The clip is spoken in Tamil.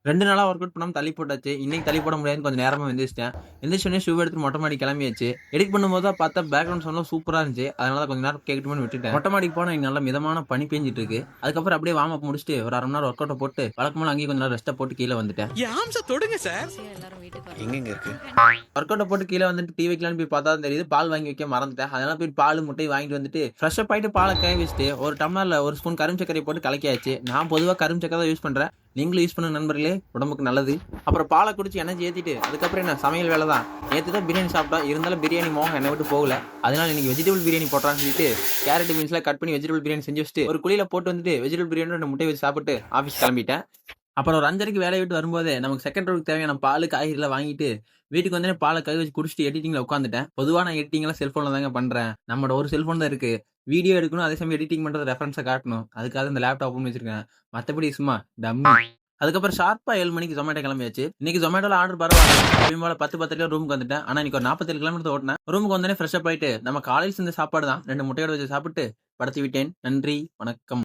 2 நாளா ஒர்க் அவுட் பண்ணாம தள்ளி போட்டாச்சு. இன்னைக்கு தள்ளி போட முடியாதுன்னு கொஞ்சம் நேரமா எந்திரிச்சுட்டேன். எந்திரிச்ச உடனே ஷூ எடுத்துட்டு மொட்டை மாடிக்கு கிளம்பியாச்சு. எடிட் பண்ணும்போது தான் பார்த்தா பேக்கிரவுண்ட் சவுண்ட்லாம் சூப்பரா இருந்துச்சு. அதனால தான் கொஞ்ச நேரம் கேட்கட்டுமேன்னு விட்டுட்டேன். மொட்டை மாடிக்கு போனா இங்க நல்லா மிதமான பனி பேஞ்சுட்டு இருக்கு. அதுக்கப்புறம் அப்படியே வார்ம் அப் முடிச்சுட்டு ஒரு 1/2 மணி நேரம் ஒர்க் அவுட்ட போட்டு வழக்கம் போல அங்கேயே கொஞ்ச நேரம் ரெஸ்ட்ட போட்டு கீழ வந்துட்டேன். என் ஆம்ஸ தொடுங்க சார். ஈஸியா எல்லாரும் வீட்டுக்கு வரலாம். எங்கெங்க இருக்கு? ஒர்க் அவுட்ட போட்டு கீழ வந்துட்டு டீ வைக்கலான்னு போய் பார்த்தா தான் தெரியுது பால் வாங்கி வைக்க மறந்துட்டேன். அதனால போய் பால், முட்டை வாங்கிட்டு வந்துட்டு ஃப்ரெஷ் அப் ஆயிட்டு பால காய வச்சுட்டு ஒரு டம்ளர்ல 1 ஸ்பூன் கரும்பு சர்க்கரைய போட்டு கலக்கியாச்சு. நான் பொதுவா கரும்பு சர்க்கரை தான் யூஸ் பண்றேன். நீங்களும் யூஸ் பண்ணுங்க நண்பர்களே. உடம்புக்கு நல்லது. அப்புறம் பால குடிச்சு எனர்ஜி ஏத்திட்டு அதுக்கப்புறம் என்ன சமையல் வேலை தான். நேத்து தான் பிரியாணி சாப்பிட்டோம். இருந்தாலும் பிரியாணி மோகம் என்னை விட்டு போகல. அதனால இன்னைக்கு வெஜிடபிள் பிரியாணி போடுறான்னு சொல்லிட்டு கேரட் பீன்ஸ்லாம் கட் பண்ணி வெஜிடபிள் பிரியாணி செஞ்சு வச்சுட்டு ஒரு குழியில போட்டு வந்துட்டு வெஜிடபிள் பிரியாணி 2 முட்டை வச்சு சாப்பிட்டு ஆஃபீஸ் கிளம்பிட்டேன். அப்புறம் ஒரு 5:30க்கு வேலைய விட்டு வரும்போதே நமக்கு செகண்ட் ரவுண்டுக்கு தேவையான பாலு, காய்கறிலாம் வாங்கிட்டு வீட்டுக்கு வந்தோனே பால கழுவி வச்சு குடிச்சிட்டு எடிட்டிங்ல உட்காந்துட்டேன். பொதுவா நான் எடிட்டிங்லாம் செல்ஃபோன்ல தாங்க பண்றேன். நம்மளோட ஒரு செல்ஃபோன் தான் இருக்கு. வீடியோ எடுக்கணும், அதே சமயம் எடிட்டிங் பண்றது ரெஃபரன்ஸா காட்டணும். அதுக்காக இந்த லேப்டாப் ஓப்பன் பண்ணி வச்சிருக்கேன். மத்தபடி சும்மா டம்மி. அதுக்கப்புறம் ஷார்ப்பா 7 மணிக்கு Zomato கிளம்பியாச்சு. இன்னைக்கு Zomatoல ஆர்டர் பரவாயில்ல. எப்பயும் போல 10:10 ரூமுக்கு வந்துட்டேன். ஆனா இன்னைக்கு ஒரு 47 கிலோமீட்டர் ஓட்டுனேன். ரூமுக்கு வந்தோனே ஃப்ரெஷ் அப் ஆயிட்டு நம்ம காலையில செஞ்ச சாப்பாடு தான் 2 முட்டையோட வச்சு சாப்பிட்டு படுத்து விட்டேன். நன்றி, வணக்கம்.